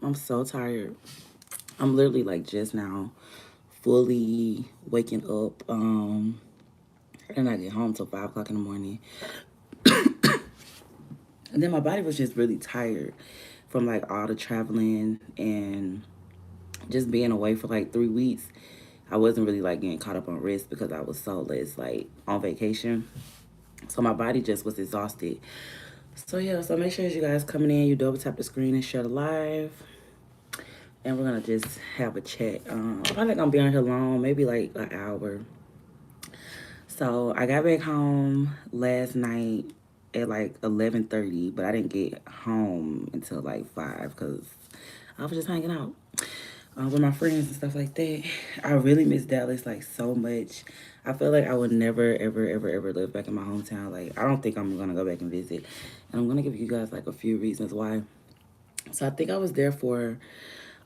I'm so tired. I'm literally like just now fully waking up. I did not get home till 5 o'clock in the morning. And then my body was just really tired from like all the traveling and just being away for like 3 weeks. I wasn't really like getting caught up on rest because I was so less like on vacation. So my body just was exhausted. So yeah, so make sure as you guys coming in, you double tap the screen and share the live. And we're gonna just have a chat. Probably gonna be on here long, maybe like an hour. So I got back home last night at like 11:30, but I didn't get home until like 5 because I was just hanging out with my friends and stuff like that. I really miss Dallas like so much. I feel like I would never, ever, ever, ever live back in my hometown. Like I don't think I'm gonna go back and visit. And I'm gonna give you guys like a few reasons why. So I think I was there for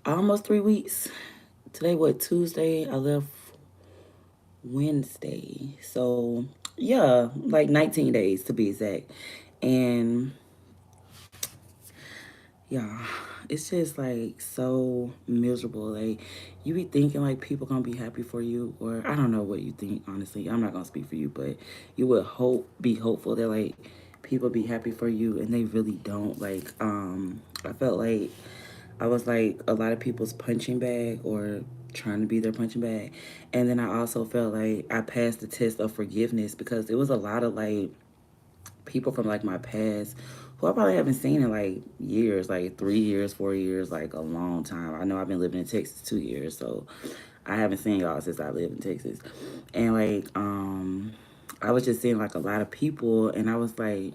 almost 3 weeks. Today, what, Tuesday? I left Wednesday. So, yeah, like 19 days to be exact. And yeah, it's just like so miserable. Like, you be thinking like people gonna be happy for you, or I don't know what you think, honestly. I'm not gonna speak for you, but you would be hopeful that like people be happy for you, and they really don't. Like, I felt like I was like a lot of people's punching bag or trying to be their punching bag. And then I also felt like I passed the test of forgiveness because it was a lot of like people from like my past who I probably haven't seen in like years, like 3 years, 4 years, like a long time. I know I've been living in Texas 2 years, so I haven't seen y'all since I lived in Texas. And like, I was just seeing like a lot of people and I was like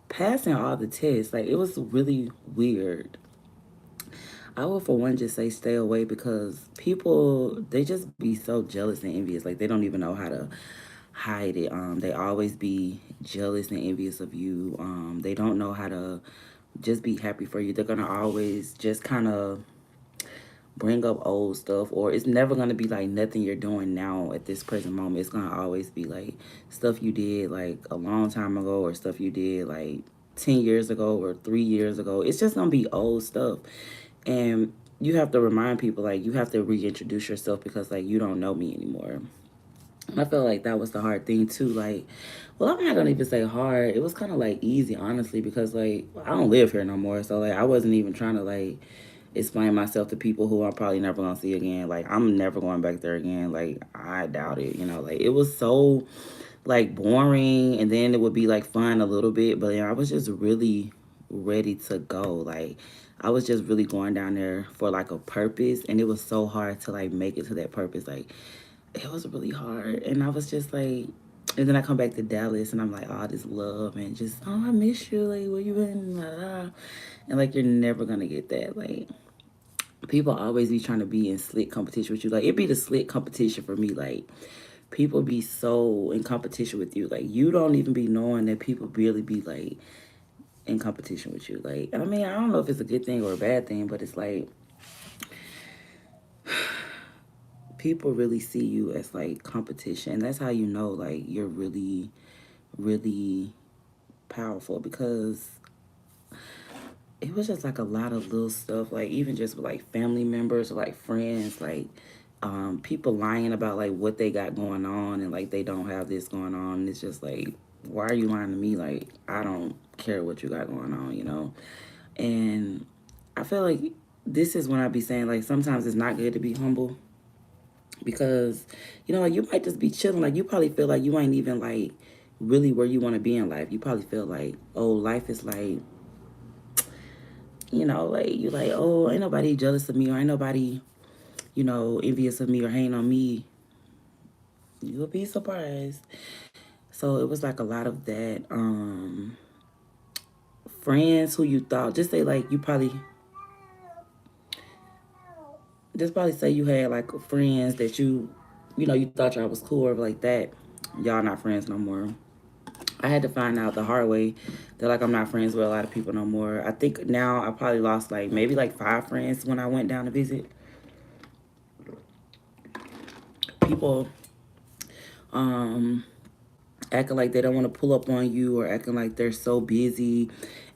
passing all the tests. Like it was really weird. I would, for one, just say stay away because people, they just be so jealous and envious. Like, they don't even know how to hide it. They always be jealous and envious of you. They don't know how to just be happy for you. They're going to always just kind of bring up old stuff, or it's never going to be like nothing you're doing now at this present moment. It's going to always be like stuff you did like a long time ago or stuff you did like 10 years ago or 3 years ago. It's just going to be old stuff. And you have to remind people, like, you have to reintroduce yourself because, like, you don't know me anymore. And I feel like that was the hard thing, too. Like, well, I'm not going to even say hard. It was kind of, like, easy, honestly, because, like, I don't live here no more. So, like, I wasn't even trying to, like, explain myself to people who I'm probably never going to see again. Like, I'm never going back there again. Like, I doubt it, you know. Like, it was so, like, boring. And then it would be, like, fun a little bit. But, I was just really ready to go. Like, I was just really going down there for like a purpose, and it was so hard to like make it to that purpose. Like, it was really hard, and I was just like, and then I come back to Dallas, and I'm like, all this love and just, oh, I miss you. Like, where you been? Blah, blah. And like, you're never gonna get that. Like, people always be trying to be in slick competition with you. Like, it be the slick competition for me. Like, people be so in competition with you. Like, you don't even be knowing that people really be like in competition with you. Like, I mean, I don't know if it's a good thing or a bad thing, but it's like people really see you as like competition. That's how you know like you're really, really powerful because it was just like a lot of little stuff, like even just with like family members or like friends, like people lying about like what they got going on and like they don't have this going on. And it's just like, why are you lying to me? Like, I don't care what you got going on, you know? And I feel like this is when I be saying like sometimes it's not good to be humble because you know like you might just be chilling, like you probably feel like you ain't even like really where you want to be in life. You probably feel like, oh, life is like, you know, like you like, oh, ain't nobody jealous of me or ain't nobody, you know, envious of me or hating on me. You'll be surprised. So it was like a lot of that. Friends who you thought, just say like you probably just probably say you had like friends that you know, you thought y'all was cool or like that. Y'all not friends no more. I had to find out the hard way that like I'm not friends with a lot of people no more. I think now I probably lost like maybe like 5 friends when I went down to visit. People um acting like they don't want to pull up on you or acting like they're so busy.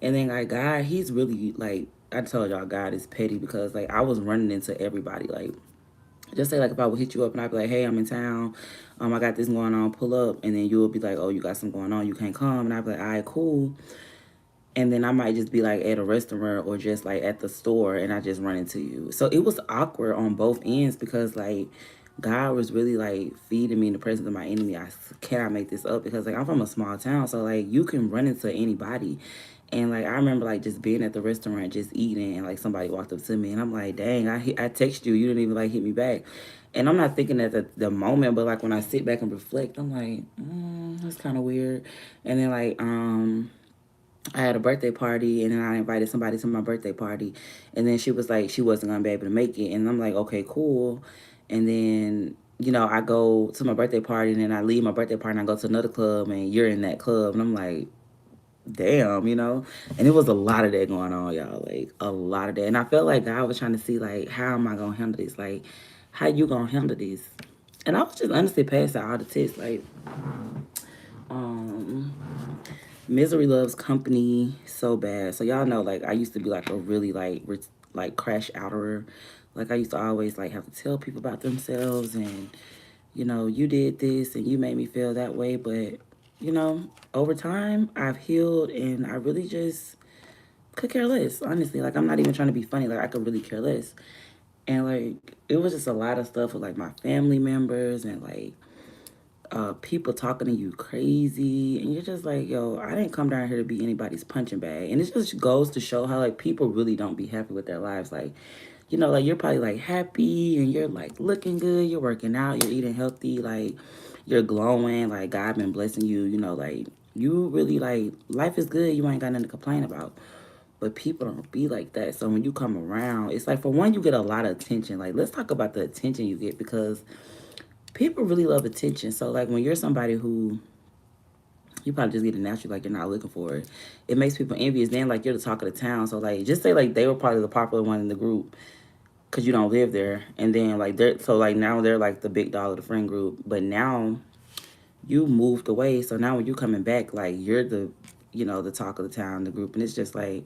And then like God, he's really like I told y'all God is petty because like I was running into everybody. Like just say like if I would hit you up and I'd be like, hey, I'm in town, I got this going on, pull up, and then you would be like, oh, you got something going on, you can't come, and I'd be like, all right, cool. And then I might just be like at a restaurant or just like at the store and I just run into you. So it was awkward on both ends because like God was really like feeding me in the presence of my enemy. I cannot make this up because like I'm from a small town, so like you can run into anybody. And like I remember like just being at the restaurant just eating and like somebody walked up to me and I'm like, dang, I text you, you didn't even like hit me back. And I'm not thinking at the moment, but like when I sit back and reflect, I'm like, that's kind of weird. And then like I had a birthday party and then I invited somebody to my birthday party. And then she was like, she wasn't going to be able to make it. And I'm like, okay, cool. And then, I go to my birthday party and then I leave my birthday party and I go to another club and you're in that club. And I'm like, damn. And it was a lot of that going on, y'all. Like, a lot of that. And I felt like God was trying to see, like, how am I going to handle this? Like, how you going to handle this? And I was just honestly passing out all the tests. Like, um, misery loves company so bad. So y'all know, like I used to be like a really like crash outerer. Like I used to always like have to tell people about themselves and you did this and you made me feel that way. But over time I've healed and I really just could care less. Honestly, like I'm not even trying to be funny. Like I could really care less. And like it was just a lot of stuff with like my family members and like people talking to you crazy, and you're just like, yo, I didn't come down here to be anybody's punching bag. And it just goes to show how like people really don't be happy with their lives. Like, like you're probably like happy and you're like looking good, you're working out, you're eating healthy, like you're glowing, like God been blessing you, like you really like life is good, you ain't got nothing to complain about. But people don't be like that. So when you come around, it's like for one, you get a lot of attention. Like let's talk about the attention you get because people really love attention. So like when you're somebody who you probably just get it naturally, like you're not looking for it. It makes people envious. Then like you're the talk of the town. So like just say like they were probably the popular one in the group because you don't live there. And then like they're so like now they're like the big dog of the friend group. But now you moved away. So now when you coming back, like you're the the talk of the town, the group, and it's just like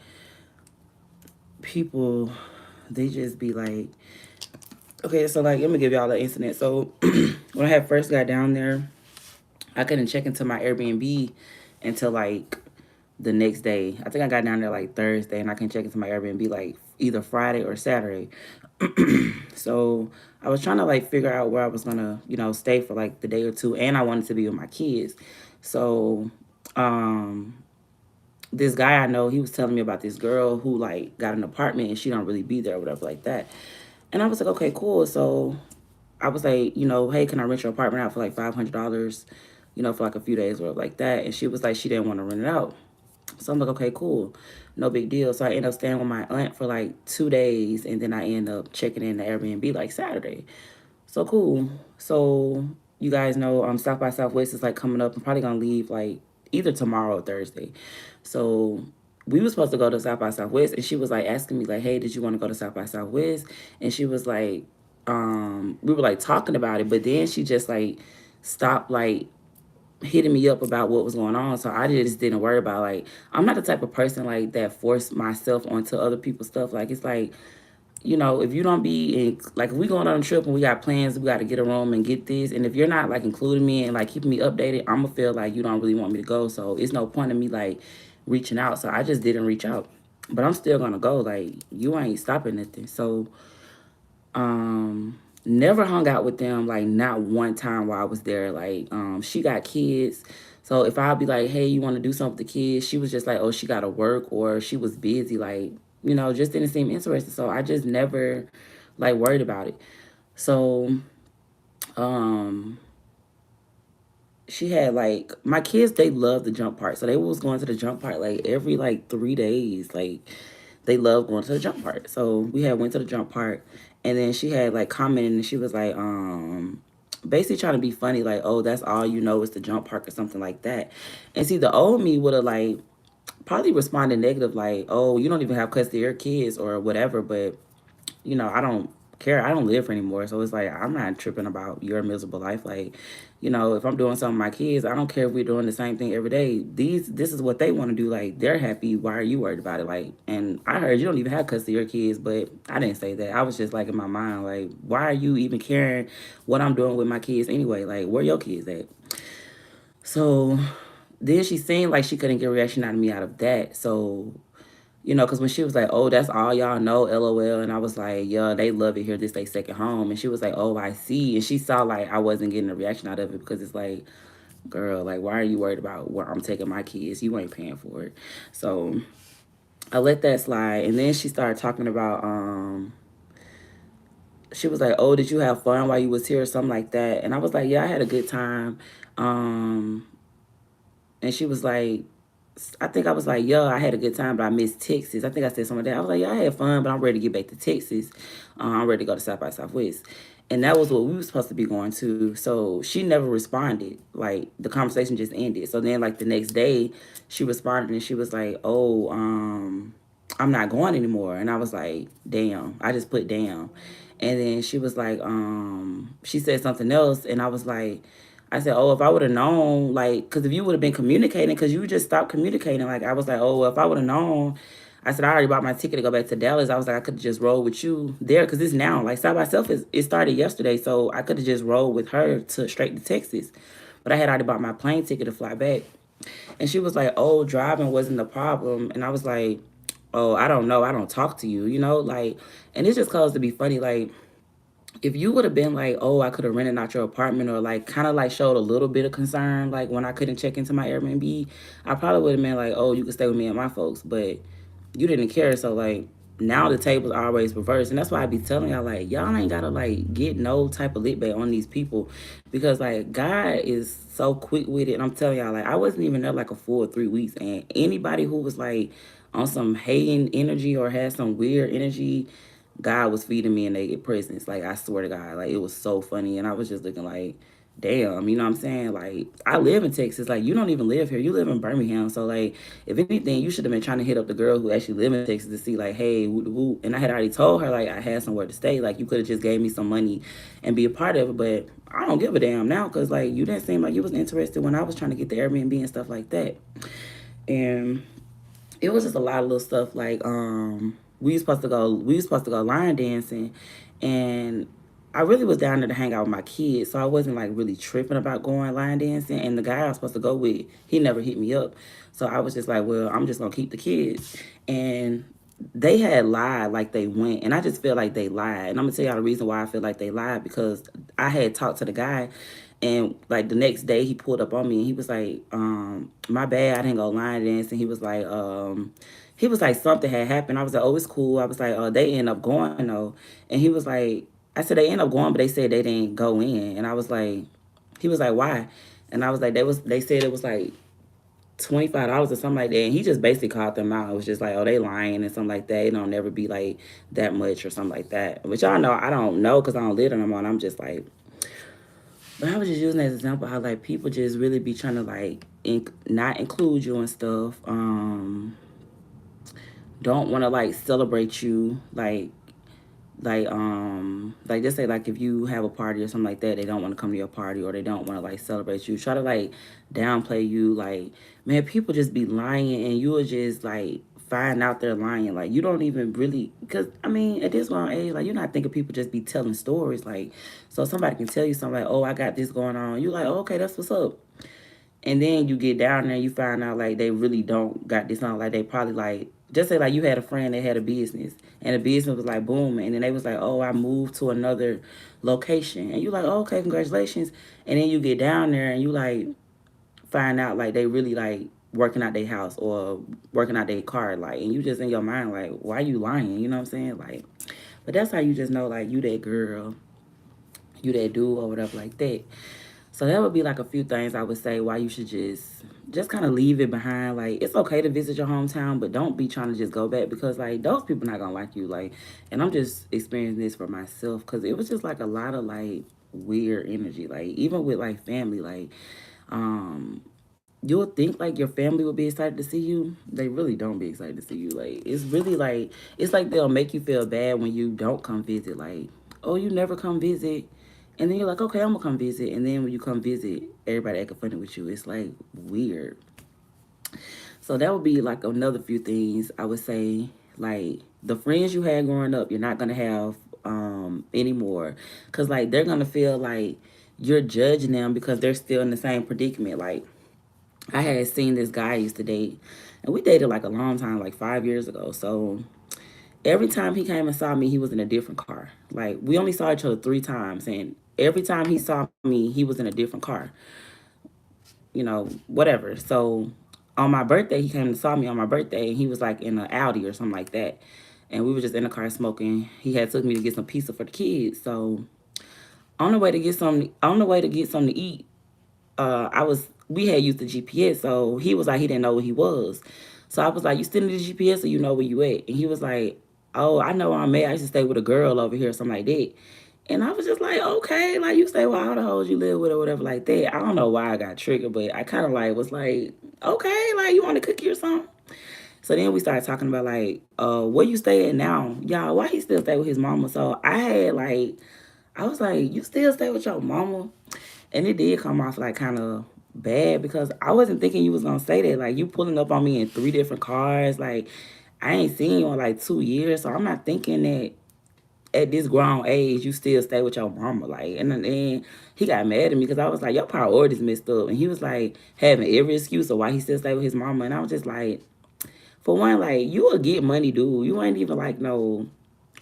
people they just be like, okay, so like let me give y'all the incident. So when I had first got down there, I couldn't check into my Airbnb until like the next day. I think I got down there like Thursday and I can check into my Airbnb like either Friday or Saturday. So I was trying to like figure out where I was gonna, stay for like the day or two, and I wanted to be with my kids. So this guy I know, he was telling me about this girl who like got an apartment and she don't really be there or whatever like that. And I was like, okay, cool. So I was like, hey, can I rent your apartment out for like $500, for like a few days or like that? And she was like, she didn't want to rent it out. So I'm like, okay, cool. No big deal. So I ended up staying with my aunt for like 2 days and then I end up checking in the Airbnb like Saturday. So cool. So you guys know South by Southwest is like coming up. I'm probably gonna leave like either tomorrow or Thursday. So we were supposed to go to South by Southwest and she was like asking me like, hey, did you want to go to South by Southwest? And she was like, we were like talking about it, but then she just like stopped like hitting me up about what was going on. So I just didn't worry about like I'm not the type of person like that force myself onto other people's stuff. Like it's like, if you don't be in, like if we going on a trip and we got plans, we got to get a room and get this. And if you're not like including me and like keeping me updated, I'm gonna feel like you don't really want me to go. So it's no point in me like reaching out. So I just didn't reach out. But I'm still gonna go. Like you ain't stopping nothing. So never hung out with them like not one time while I was there. Like she got kids. So if I'll be like, hey, you want to do something with the kids? She was just like, oh, she got to work or she was busy. Like, just didn't seem interested. So I just never like worried about it. So um she had like my kids, they love the jump part. So they was going to the jump part like every like 3 days. Like they love going to the jump part. So we had went to the jump part and then she had like commented and she was like, basically trying to be funny, like, oh, that's all you know is the jump park or something like that. And see the old me would have like probably responded negative, like, oh, you don't even have custody of your kids or whatever, but I don't care. I don't live here anymore. So it's like, I'm not tripping about your miserable life. Like, you know, if I'm doing something with my kids, I don't care if we're doing the same thing every day. This is what they want to do. Like, they're happy. Why are you worried about it? Like, and I heard you don't even have custody of your kids, but I didn't say that. I was just like in my mind, like, why are you even caring what I'm doing with my kids anyway? Like, where your kids at? So then she seemed like she couldn't get a reaction out of me out of that. So, you know, because when she was like, oh, that's all y'all know, LOL. And I was like, yeah, they love it here. This they second home. And she was like, oh, I see. And she saw like I wasn't getting a reaction out of it because it's like, girl, like, why are you worried about where I'm taking my kids? You ain't paying for it. So I let that slide. And then she started talking about, she was like, oh, did you have fun while you was here or something like that? And I was like, yeah, I had a good time. Um, and she was like, I think I was like, yeah, I had a good time, but I missed Texas. I think I said something like that. I was like, yeah, I had fun, but I'm ready to get back to Texas. I'm ready to go to South by Southwest. And that was what we were supposed to be going to. So she never responded. Like, the conversation just ended. So then, like, the next day, she responded and she was like, oh, I'm not going anymore. And I was like, damn. I just put damn. And then she was like, she said something else. And I was like, I said, oh, if I would have known, like, because if you would have been communicating, because you just stopped communicating, like, I was like, oh, well, if I would have known, I said, I already bought my ticket to go back to Dallas. I was like, I could have just rolled with you there, because it's now, like, South by South, it started yesterday, so I could have just rolled with her to straight to Texas. But I had already bought my plane ticket to fly back. And she was like, oh, driving wasn't the problem. And I was like, oh, I don't know. I don't talk to you, you know? Like, and it just caused to be funny, like, if you would have been like, oh, I could have rented out your apartment or like kind of like showed a little bit of concern, like when I couldn't check into my Airbnb, I probably would have been like, oh, you can stay with me and my folks. But you didn't care. So like now the table's always reversed. And that's why I be telling y'all, like, y'all ain't gotta like get no type of lit bait on these people. Because like God is so quick with it. And I'm telling y'all, like, I wasn't even there like a full 3 weeks. And anybody who was like on some hating energy or had some weird energy, God was feeding me in their presence. Like, I swear to God, like, it was so funny. And I was just looking like, damn, you know what I'm saying? Like, I live in Texas. Like, you don't even live here. You live in Birmingham. So, like, if anything, you should have been trying to hit up the girl who actually live in Texas to see, like, hey, who. And I had already told her, like, I had somewhere to stay. Like, you could have just gave me some money and be a part of it. But I don't give a damn now because, like, you didn't seem like you was interested when I was trying to get the Airbnb and stuff like that. And it was just a lot of little stuff like we was supposed to go line dancing, and I really was down there to hang out with my kids, so I wasn't like really tripping about going line dancing. And the guy I was supposed to go with, he never hit me up, so I was just like, well, I'm just gonna keep the kids. And they had lied like they went, and I just feel like they lied. And I'm gonna tell y'all the reason why I feel like they lied, because I had talked to the guy, and like the next day he pulled up on me and he was like, my bad, I didn't go line dance. And he was like, something had happened. I was like, oh, it's cool. I was like, they end up going though. And he was like, I said they end up going, but they said they didn't go in. And I was like, he was like, why? And I was like, they said it was like $25 or something like that. And he just basically called them out. It was just like, oh, they lying and something like that. It don't never be like that much or something like that. Which y'all know I don't know because I don't live in them on. I'm just like, but I was just using that as an example how like people just really be trying to like not include you and stuff. Don't want to like celebrate you like just say like if you have a party or something like that, they don't want to come to your party or they don't want to like celebrate you. Try to like downplay you. Like, man, people just be lying and you will just like find out they're lying. Like, you don't even really, because I mean at this long age, like, you're not thinking people just be telling stories. Like, so somebody can tell you something like, oh, I got this going on, you like, oh, okay, that's what's up. And then you get down there, you find out like they really don't got this on. Like, they probably like, just say like you had a friend that had a business and the business was like booming, and then they was like, oh, I moved to another location, and you like, oh, okay, congratulations. And then you get down there and you like find out like they really like working out their house or working out their car, like, and you just in your mind like, why you lying? You know what I'm saying? Like, but that's how you just know like you that girl, you that dude or whatever like that. So that would be like a few things I would say why you should just kind of leave it behind. Like, it's okay to visit your hometown, but don't be trying to just go back because like those people not gonna like you. Like, and I'm just experiencing this for myself because it was just like a lot of like weird energy. Like, even with like family, like um you'll think like your family will be excited to see you. They really don't be excited to see you. Like, it's really like, it's like they'll make you feel bad when you don't come visit. Like, oh, you never come visit. And then you're like, okay, I'm gonna come visit. And then when you come visit, everybody acting funny with you. It's like weird. So that would be like another few things I would say. Like the friends you had growing up, you're not gonna have anymore, cause like they're gonna feel like you're judging them because they're still in the same predicament. Like I had seen this guy I used to date, and we dated like a long time, like 5 years ago. So every time he came and saw me, he was in a different car. Like we only saw each other 3 times, and every time he saw me, he was in a different car. Whatever. So on my birthday, he came and saw me on my birthday, and he was like in an Audi or something like that. And we were just in the car smoking. He had took me to get some pizza for the kids. So on the way to get something to eat, we had used the GPS, so he was like he didn't know where he was. So I was like, you still need the GPS, or you know where you at? And he was like, oh, I know where I'm at. I used to stay with a girl over here, or something like that. And I was just like, okay, like you stay with all the hoes you live with or whatever like that. I don't know why I got triggered, but I kind of like was like, okay, like you want to cookie or something? So then we started talking about like, where you stay at now? Y'all, why he still stay with his mama? So I was like, you still stay with your mama? And it did come off like kind of bad because I wasn't thinking you was gonna say that. Like you pulling up on me in 3 different cars. Like I ain't seen you in like 2 years, so I'm not thinking that at this grown age you still stay with your mama. Like and then he got mad at me because I was like, your priorities messed up, and he was like having every excuse of why he still stay with his mama, and I was just like, for one, like you a get money dude. You ain't even like no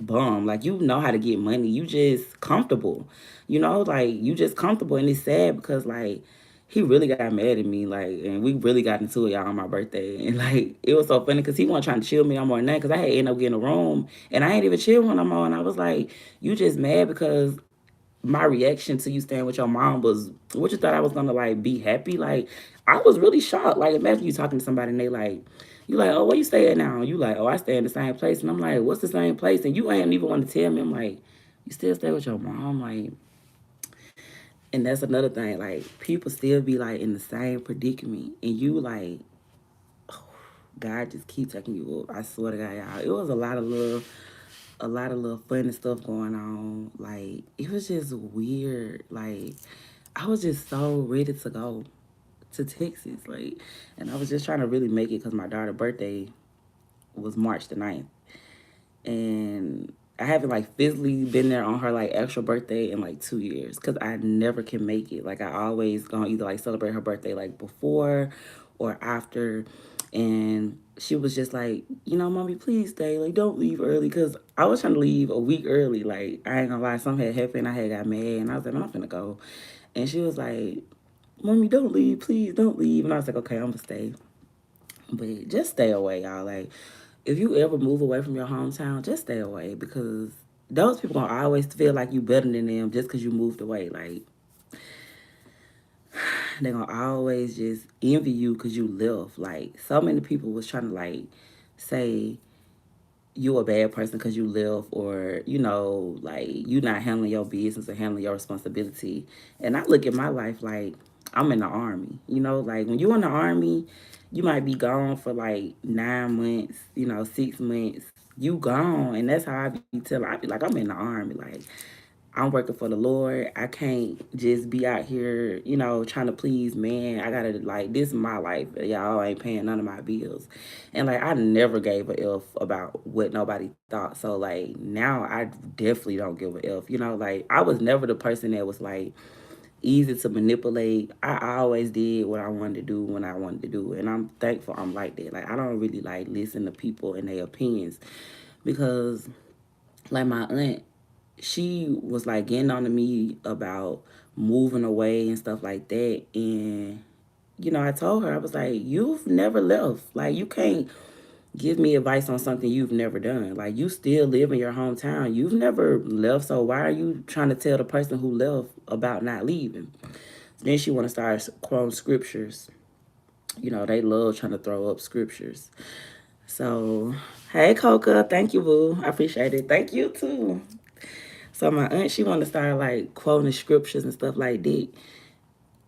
bum. Like you know how to get money. You just comfortable. Like you just comfortable, and it's sad because like he really got mad at me, like, and we really got into it, y'all, on my birthday, and like it was so funny because he wasn't trying to chill me no more than that because I had ended up getting a room, and I ain't even chill with him no more, and I was like, you just mad because my reaction to you staying with your mom was what you thought I was gonna like be happy. Like I was really shocked. Like imagine you talking to somebody and they like, you like, oh, where you stay at now? You like, oh, I stay in the same place, and I'm like, what's the same place? And you ain't even want to tell me. I'm like, you still stay with your mom, like. And that's another thing. Like people still be like in the same predicament, and you like, God just keep taking you up. I swear to God, y'all. It was a lot of little funny stuff going on. Like it was just weird. Like I was just so ready to go to Texas. Like, and I was just trying to really make it because my daughter's birthday was March the 9th. And I haven't like physically been there on her like actual birthday in like 2 years because I never can make it. Like I always gonna either like celebrate her birthday like before or after. And she was just like, mommy, please stay. Like, don't leave early. Cause I was trying to leave a week early. Like, I ain't gonna lie, something had happened. I had got mad, and I was like, I'm finna go. And she was like, mommy, don't leave, please, don't leave. And I was like, okay, I'm gonna stay. But just stay away, y'all. Like, if you ever move away from your hometown, just stay away because those people gonna always feel like you better than them just because you moved away. Like, they gonna always just envy you because you left. Like, so many people was trying to like say you a bad person because you left, or like you not handling your business or handling your responsibility. And I look at my life like I'm in the army. Like when you in the army, you might be gone for like 9 months, 6 months. You gone, and that's how I be telling. I be like, I'm in the army. Like I'm working for the Lord. I can't just be out here, trying to please man. I gotta like this is my life. Y'all ain't paying none of my bills. And like I never gave a F about what nobody thought. So like now I definitely don't give a F. Like I was never the person that was like easy to manipulate. I always did what I wanted to do when I wanted to do it. And I'm thankful I'm like that. Like I don't really like listen to people and their opinions because like my aunt, she was like getting on to me about moving away and stuff like that. And, I told her, I was like, you've never left. Like, you can't give me advice on something you've never done. Like, you still live in your hometown. You've never left. So why are you trying to tell the person who left about not leaving? Then she want to start quoting scriptures. They love trying to throw up scriptures. So, hey, Coca. Thank you, boo. I appreciate it. Thank you, too. So my aunt, she wanted to start like quoting scriptures and stuff like that.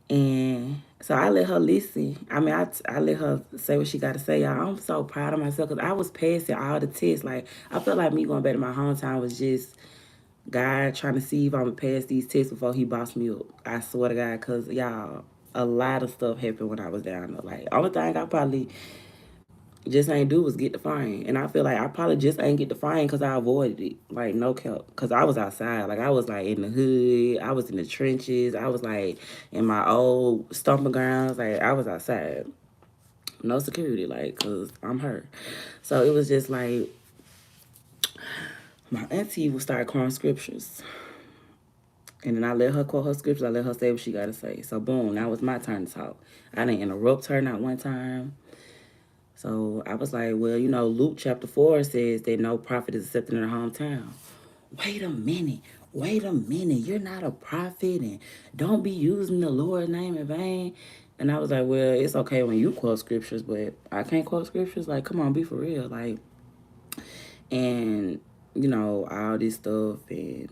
And so I let her listen. I mean, I let her say what she got to say. Y'all, I'm so proud of myself because I was passing all the tests. Like, I felt like me going back to my hometown was just God trying to see if I'm gonna pass these tests before he bossed me up. I swear to God, cause y'all, a lot of stuff happened when I was down there. Like, only thing I probably just ain't do was get the fine, and I feel like I probably just ain't get the fine because I avoided it. Like, no cap, cause I was outside. Like, I was like in the hood, I was in the trenches, I was like in my old stomping grounds. Like, I was outside, no security, like, cause I'm her. So it was just like my auntie would start quoting scriptures. And then I let her quote her scriptures. I let her say what she got to say. So, boom, now it's my turn to talk. I didn't interrupt her not one time. So I was like, well, Luke chapter 4 says that no prophet is accepted in their hometown. Wait a minute. Wait a minute. You're not a prophet and don't be using the Lord's name in vain. And I was like, well, it's okay when you quote scriptures, but I can't quote scriptures. Like, come on, be for real. Like, and, all this stuff. And,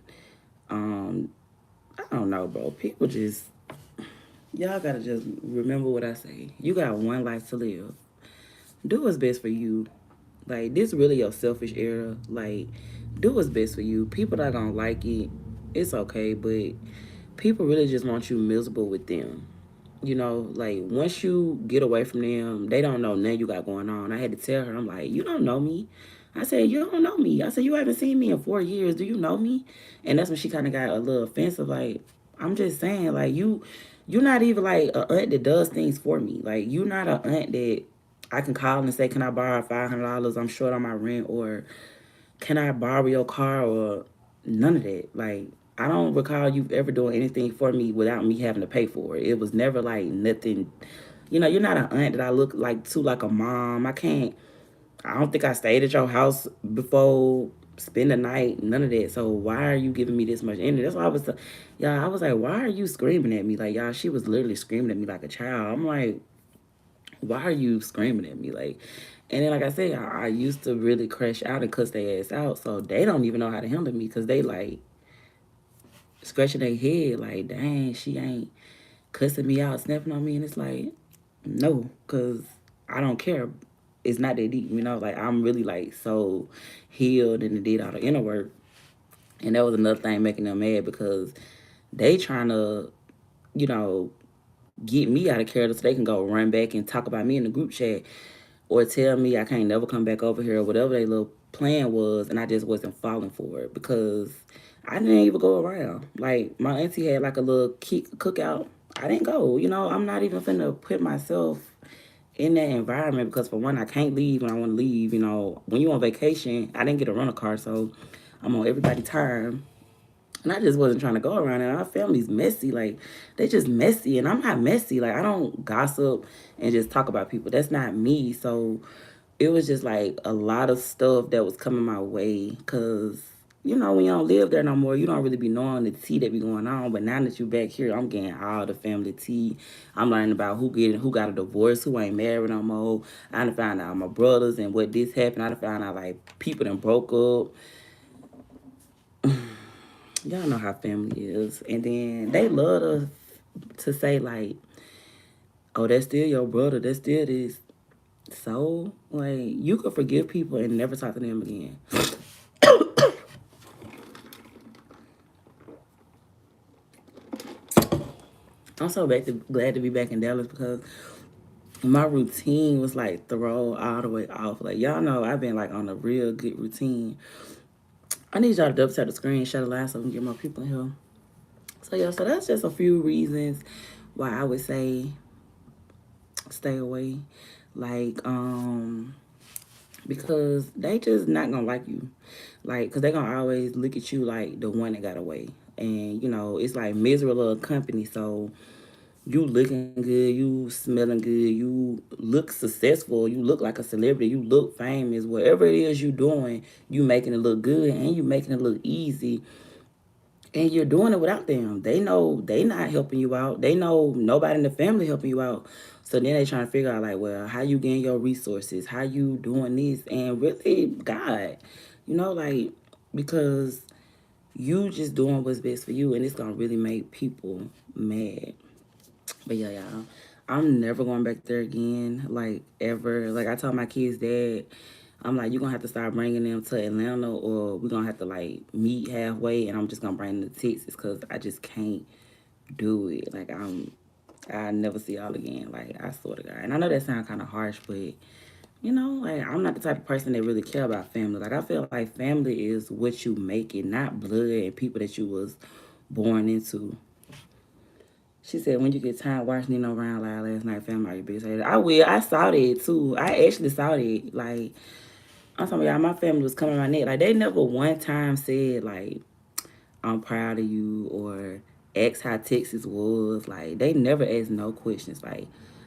I don't know, bro. People just, y'all gotta just remember what I say. You got one life to live. Do what's best for you. Like, this really your selfish era. Like, do what's best for you. People not gonna like it. It's okay, but people really just want you miserable with them. Like, once you get away from them, they don't know nothing you got going on. I had to tell her, I'm like, you don't know me. I said, you don't know me. I said, you haven't seen me in 4 years. Do you know me? And that's when she kind of got a little offensive. Like, I'm just saying, like, you're not even like a aunt that does things for me. Like, you're not a aunt that I can call and say, can I borrow $500? I'm short on my rent, or can I borrow your car, or none of that. Like, I don't recall you ever doing anything for me without me having to pay for it. It was never like nothing. You're not an aunt that I look like a mom. I don't think I stayed at your house before, spend the night, none of that. So why are you giving me this much energy? That's why y'all, I was like, why are you screaming at me? Like, y'all, she was literally screaming at me like a child. I'm like, why are you screaming at me? Like, and then, like I said, I used to really crash out and cuss their ass out. So they don't even know how to handle me because they like scratching their head like, dang, she ain't cussing me out, snapping on me. And it's like, no, because I don't care. It's not that deep, like I'm really like so healed and did all the inner work. And that was another thing making them mad because they trying to, you know, get me out of character so they can go run back and talk about me in the group chat or tell me I can't never come back over here or whatever their little plan was, and I just wasn't falling for it because I didn't even go around. Like, my auntie had like a little cookout. I didn't go. I'm not even finna put myself in that environment because, for one, I can't leave when I want to leave. When you on vacation, I didn't get a rental car, so I'm on everybody's time. And I just wasn't trying to go around it. Our family's messy. Like, they just messy. And I'm not messy. Like, I don't gossip and just talk about people. That's not me. So it was just like a lot of stuff that was coming my way. Because, when you don't live there no more, you don't really be knowing the tea that be going on. But now that you back here, I'm getting all the family tea. I'm learning about who got a divorce, who ain't married no more. I done found out my brothers and what this happened. I done found out, like, people done broke up. Y'all know how family is. And then they love to say, like, oh, that's still your brother. That's still this. So, like, you could forgive people and never talk to them again. I'm so glad to be back in Dallas because my routine was, like, thrown all the way off. Like, y'all know I've been, like, on a real good routine. I need y'all to double tap the screen, shut the light so we can get more people in here. So, yeah, so that's just a few reasons why I would say stay away. Like, because they just not gonna like you. Like, because they gonna always look at you like the one that got away. And, it's like miserable company. So you looking good, you smelling good, you look successful, you look like a celebrity, you look famous. Whatever it is you doing, you making it look good and you making it look easy. And you're doing it without them. They know they not helping you out. They know nobody in the family helping you out. So then they trying to figure out, like, well, how you getting your resources? How you doing this? And really, God, like, because you just doing what's best for you, and it's gonna really make people mad. But yeah, y'all, I'm never going back there again, like, ever. Like, I told my kids, Dad, I'm like, you're gonna have to start bringing them to Atlanta, or we're gonna have to like meet halfway, and I'm just gonna bring them to Texas because I just can't do it. Like I never see y'all again. Like I swear to God. And I know that sounds kind of harsh, but like I'm not the type of person that really care about family. Like I feel like family is what you make it, not blood and people that you was born into. She said, when you get tired watching Nino around like last night, family, are your biggest hater? I will. I saw that too. I actually saw that. Like, I'm talking about y'all, my family was coming my neck. Like, they never one time said, like, I'm proud of you or asked how Texas was. Like, they never asked no questions. Like,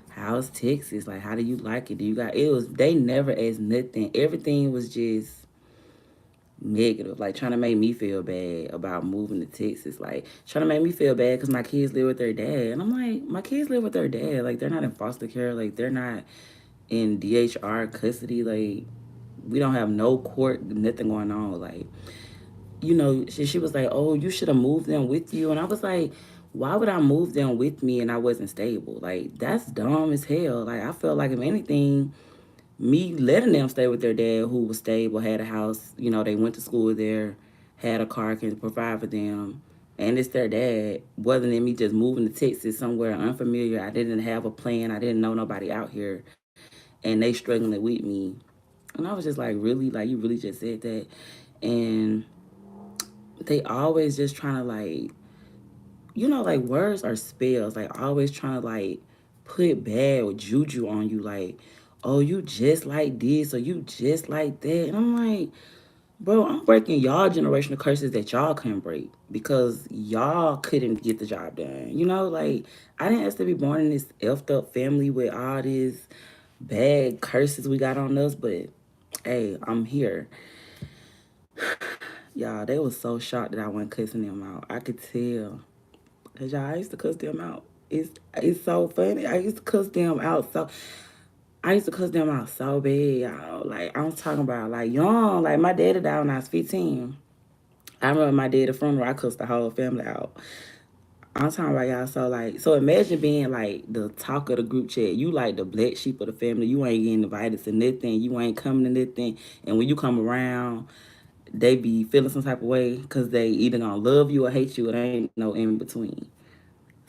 how's Texas? Like, how do you like it? Do you got it? Was they never asked nothing. Everything was just negative, like trying to make me feel bad about moving to Texas, like trying to make me feel bad because my kids live with their dad. And I'm like, my kids live with their dad. Like, they're not in foster care. Like, they're not in DHR custody. Like, we don't have no court, nothing going on. Like, she was like, oh, you should have moved them with you. And I was like, why would I move them with me and I wasn't stable? Like, that's dumb as hell. Like, I felt like if anything, me letting them stay with their dad who was stable, had a house, they went to school there, had a car, can provide for them, and it's their dad, rather than me just moving to Texas somewhere unfamiliar. I didn't have a plan. I didn't know nobody out here, and they struggling with me. And I was just like, really? Like, you really just said that? And they always just trying to like, like words are spells. Like always trying to like put bad or juju on you. Like, oh, you just like this or you just like that. And I'm like, bro, I'm breaking y'all generational curses that y'all couldn't break because y'all couldn't get the job done. Like I didn't ask to be born in this effed up family with all these bad curses we got on us, but hey, I'm here. Y'all, they was so shocked that I wasn't cussing them out. I could tell. Cause y'all, I used to cuss them out. It's so funny. I used to cuss them out so bad, y'all. Like I'm talking about like young. Like my daddy died when I was 15. I remember my dad's funeral. I cussed the whole family out. I'm talking about y'all. So imagine being like the talk of the group chat. You like the black sheep of the family. You ain't getting invited to nothing. You ain't coming to nothing. And when you come around, they be feeling some type of way because they either gonna love you or hate you. It ain't no in between.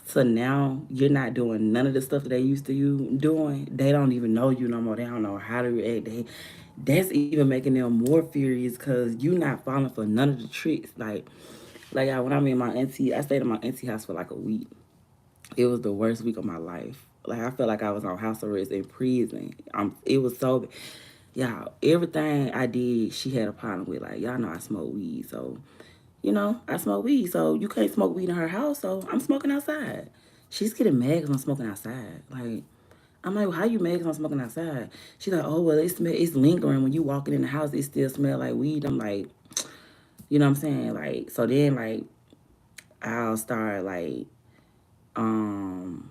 So now you're not doing none of the stuff that they used to you doing. They don't even know you no more. They don't know how to react. That's even making them more furious because you not falling for none of the tricks. Like when I'm in my auntie, I stayed in my auntie house for like a week. It was the worst week of my life. Like I felt like I was on house arrest in prison. It was so, y'all. Everything I did, she had a problem with. Like y'all know I smoke weed, so I smoke weed, so you can't smoke weed in her house, so I'm smoking outside. She's getting mad because I'm smoking outside. Like, I'm like, well, how you mad because I'm smoking outside? She's like, oh, well, it's lingering. When you walking in the house, it still smell like weed. I'm like, you know what I'm saying? Like, so then, like, I'll start, um,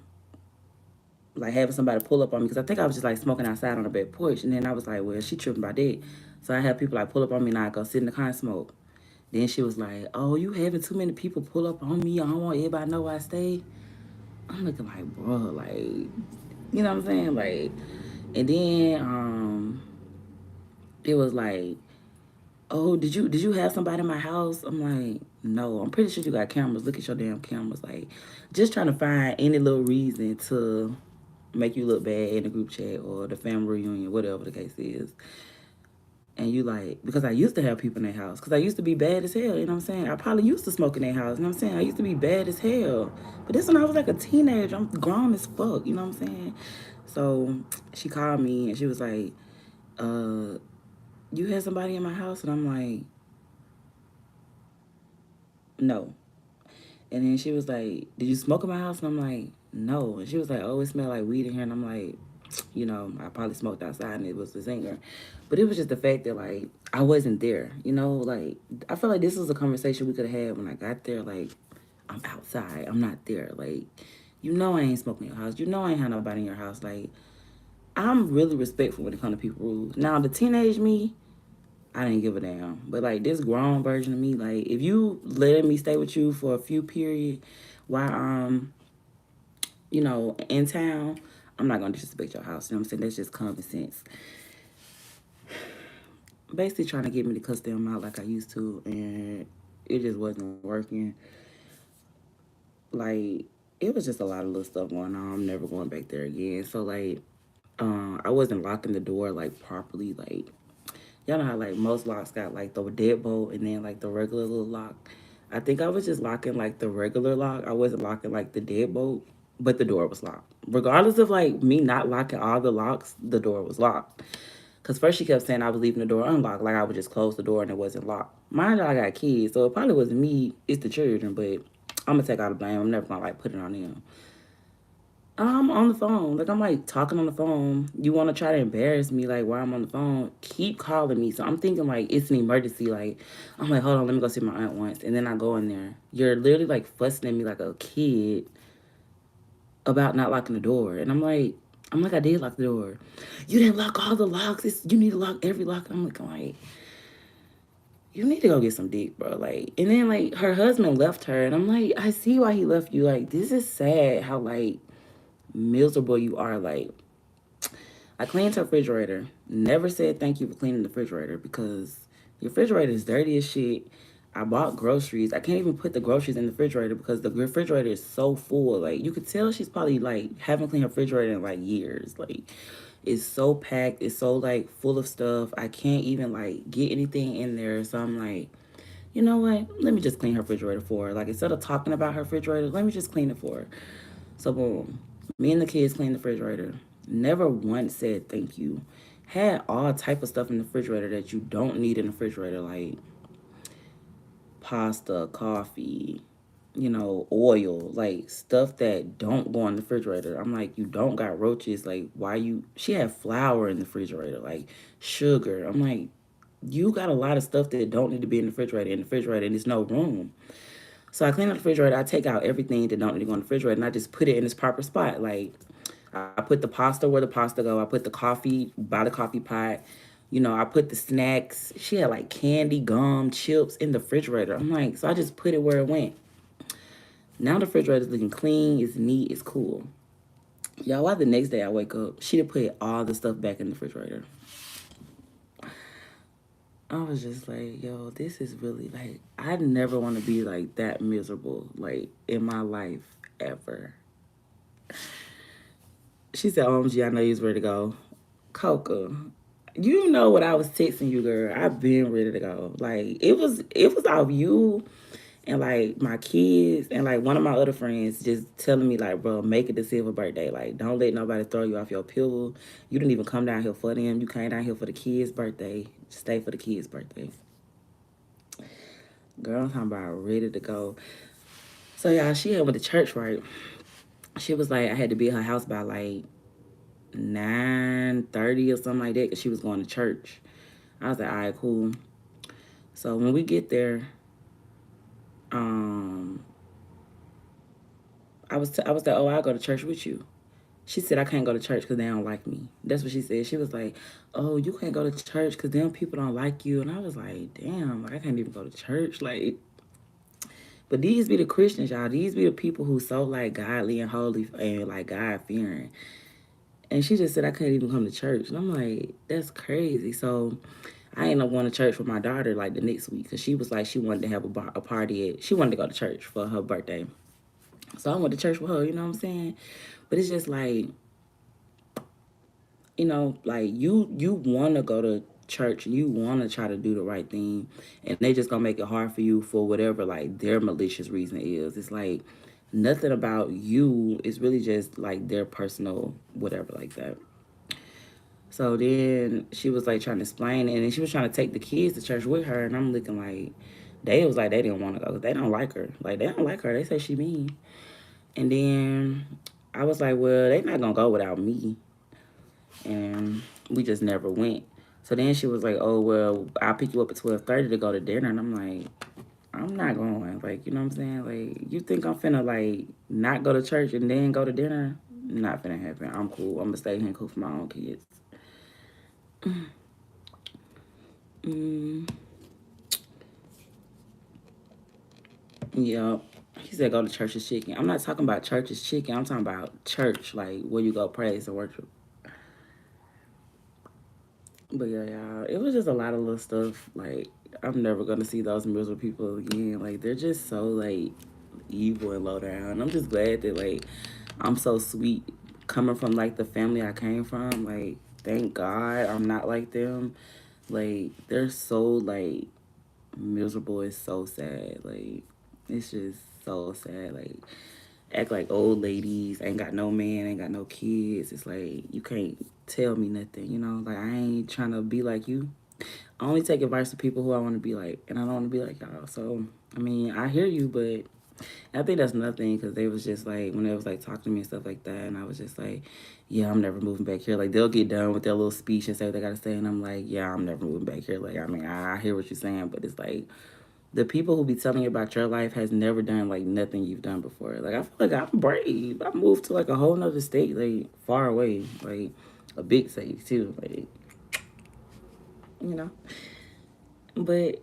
like having somebody pull up on me because I think I was just, like, smoking outside on the back porch. And then I was like, well, she tripping about that. So I have people, like, pull up on me and I go sit in the car and smoke. Then she was like, oh, you having too many people pull up on me. I don't want everybody to know where I stay. I'm looking like, bro, like, you know what I'm saying? Like, and then it was like, oh, did you have somebody in my house? I'm like, no, I'm pretty sure you got cameras. Look at your damn cameras. Like, just trying to find any little reason to make you look bad in the group chat or the family reunion, whatever the case is. And you like, because I used to have people in their house, because I used to be bad as hell, you know what I'm saying? I probably used to smoke in their house, you know what I'm saying? I used to be bad as hell. But this one, I was like a teenager. I'm grown as fuck, you know what I'm saying? So she called me and she was like, uh, you had somebody in my house? And I'm like, no. And then she was like, did you smoke in my house? And I'm like, no. And she was like, oh, it smelled like weed in here. And I'm like, I probably smoked outside and it was the zinger. But it was just the fact that, like, I wasn't there, Like, I feel like this was a conversation we could have had when I got there. Like, I'm outside. I'm not there. Like, I ain't smoking in your house. I ain't had nobody in your house. Like, I'm really respectful when it comes to people rules. Now, the teenage me, I didn't give a damn. But, like, this grown version of me, like, if you let me stay with you for a few period while in town, I'm not gonna disrespect your house. You know what I'm saying? That's just common sense. basically trying to get me to cuss them out like I used to, and it just wasn't working. Like, it was just a lot of little stuff going on. I'm never going back there again. So like, I wasn't locking the door like properly. Like, y'all know how like most locks got like the deadbolt and then like the regular little lock. I think I was just locking like the regular lock. I wasn't locking like the deadbolt, but the door was locked. Regardless of like me not locking all the locks, the door was locked. Cause first she kept saying I was leaving the door unlocked, like I would just close the door and it wasn't locked. Mind you, I got kids, so it probably wasn't me. It's the children, but I'm gonna take all the blame. I'm never gonna like put it on them. I'm on the phone. Like I'm like talking on the phone. You want to try to embarrass me like while I'm on the phone? Keep calling me. So I'm thinking like it's an emergency. Like I'm like, hold on, let me go see my aunt once, and then I go in there. You're literally like fussing at me like a kid about not locking the door, and I'm like, I did lock the door. You didn't lock all the locks. You need to lock every lock. I'm like, you need to go get some dick, bro. Like, and then like her husband left her, and I'm like, I see why he left you. Like, this is sad. How like miserable you are. Like, I cleaned her refrigerator. Never said thank you for cleaning the refrigerator because your refrigerator is dirty as shit. I bought groceries. I can't even put the groceries in the refrigerator because the refrigerator is so full. Like you could tell she's probably like haven't cleaned her refrigerator in like years. Like it's so packed. It's so like full of stuff. I can't even like get anything in there. So I'm like, you know what? Let me just clean her refrigerator for her. Like instead of talking about her refrigerator, let me just clean it for her. So boom, me and the kids cleaned the refrigerator. Never once said thank you. Had all type of stuff in the refrigerator that you don't need in the refrigerator, like pasta, coffee, oil, like stuff that don't go in the refrigerator. I'm like, you don't got roaches. Like, why you? She had flour in the refrigerator, like sugar. I'm like, you got a lot of stuff that don't need to be in the refrigerator, and there's no room. So I clean out the refrigerator. I take out everything that don't need to go in the refrigerator, and I just put it in its proper spot. Like I put the pasta where the pasta go. I put the coffee by the coffee pot. I put the snacks. She had like candy, gum, chips in the refrigerator. I'm like, so I just put it where it went. Now the refrigerator's looking clean. It's neat. It's cool. Y'all, why the next day I wake up, she done put all the stuff back in the refrigerator. I was just like, yo, this is really like, I never want to be like that miserable, like in my life ever. She said, OMG, I know you was ready to go. Coca, you know what I was texting you, girl. I've been ready to go. Like, it was off you and like my kids and like one of my other friends just telling me like, bro, make it to Silver birthday. Like, don't let nobody throw you off your pillow. You didn't even come down here for them. You came down here for the kids' birthday. Stay for the kids' birthday. Girl, I'm talking about ready to go. So y'all, she had went to church, right? She was like, I had to be at her house by like 9:30 or something like that because she was going to church. I was like, all right, cool. So when we get there, um, I was like, oh, I'll go to church with you. She said I can't go to church because they don't like me. That's what she said. She was like, oh, you can't go to church because them people don't like you. And I was like, damn, like I can't even go to church. Like, but these be the Christians, y'all. These be the people who so like godly and holy and like God fearing. And she just said I couldn't even come to church. And I'm like, that's crazy. So I ended up going to church with my daughter like the next week because she was like she wanted to have a party she wanted to go to church for her birthday. So I went to church with her, you know what I'm saying? But it's just like, like you want to go to church and you want to try to do the right thing and they just gonna make it hard for you for whatever like their malicious reason is. It's like nothing about you. It's really just like their personal whatever like that. So then she was like trying to explain it, and then she was trying to take the kids to church with her, and I'm looking like they was like they didn't want to go. They don't like her. Like they don't like her. They say she mean. And then I was like, well, they not gonna go without me, and we just never went. So then she was like, oh well, I'll pick you up at 12:30 to go to dinner, and I'm like, I'm not going. Like you know what I'm saying? Like you think I'm finna like not go to church and then go to dinner? Not finna happen. I'm cool. I'm gonna stay here and cook for my own kids. Mm, yeah. He said go to church's chicken. I'm not talking about church's chicken. I'm talking about church, like where you go praise and worship. But yeah, y'all, it was just a lot of little stuff. Like, I'm never gonna see those miserable people again. Like, they're just so like evil and low down. I'm just glad that like I'm so sweet coming from like the family I came from. Like, thank God I'm not like them. Like, they're so like miserable. It's so sad. Like, it's just so sad. Like, act like old ladies, ain't got no man, ain't got no kids. It's like you can't tell me nothing, you know? Like, I ain't trying to be like you. I only take advice from people who I want to be like, and I don't want to be like y'all. So, I mean, I hear you, but I think that's nothing because they was just like, when they was like talking to me and stuff like that, and I was just like, yeah, I'm never moving back here. Like, they'll get done with their little speech and say what they got to say, and I'm like, yeah, I'm never moving back here. Like, I mean, I hear what you're saying, but it's like, the people who be telling you about your life has never done like nothing you've done before. Like, I feel like I'm brave. I moved to like a whole nother state, like far away, like a big state too, like, you know. But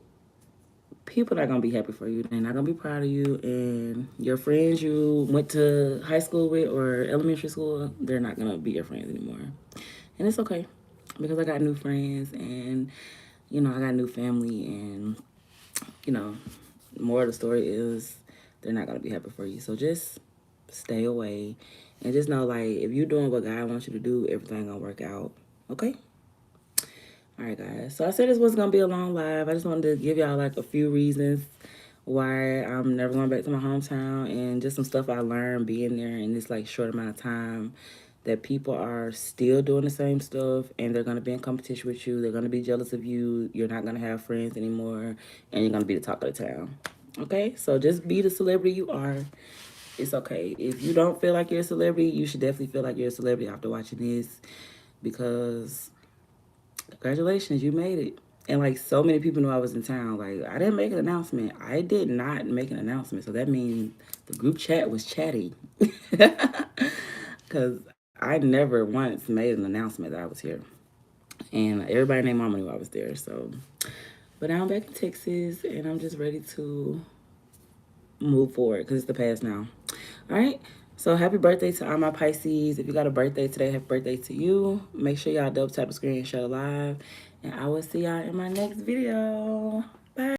people not gonna be happy for you. They're not gonna be proud of you, and your friends you went to high school with or elementary school, they're not gonna be your friends anymore. And it's okay because I got new friends, and you know I got new family, and you know, more of the story is they're not gonna be happy for you. So just stay away and just know like if you're doing what God wants you to do, everything gonna work out. Okay? Alright guys. So I said this was gonna be a long live. I just wanted to give y'all like a few reasons why I'm never going back to my hometown and just some stuff I learned being there in this like short amount of time that people are still doing the same stuff and they're going to be in competition with you. They're going to be jealous of you. You're not going to have friends anymore and you're going to be the talk of the town. Okay? So just be the celebrity you are. It's okay. If you don't feel like you're a celebrity, you should definitely feel like you're a celebrity after watching this because congratulations, you made it. And like so many people knew I was in town. Like I didn't make an announcement. I did not make an announcement. So that means the group chat was chatty. Cause I never once made an announcement that I was here. And everybody named mama knew I was there. So but now I'm back in Texas and I'm just ready to move forward because it's the past now. All right. So happy birthday to all my Pisces. If you got a birthday today, happy birthday to you. Make sure y'all double tap the screen and share the live. And I will see y'all in my next video.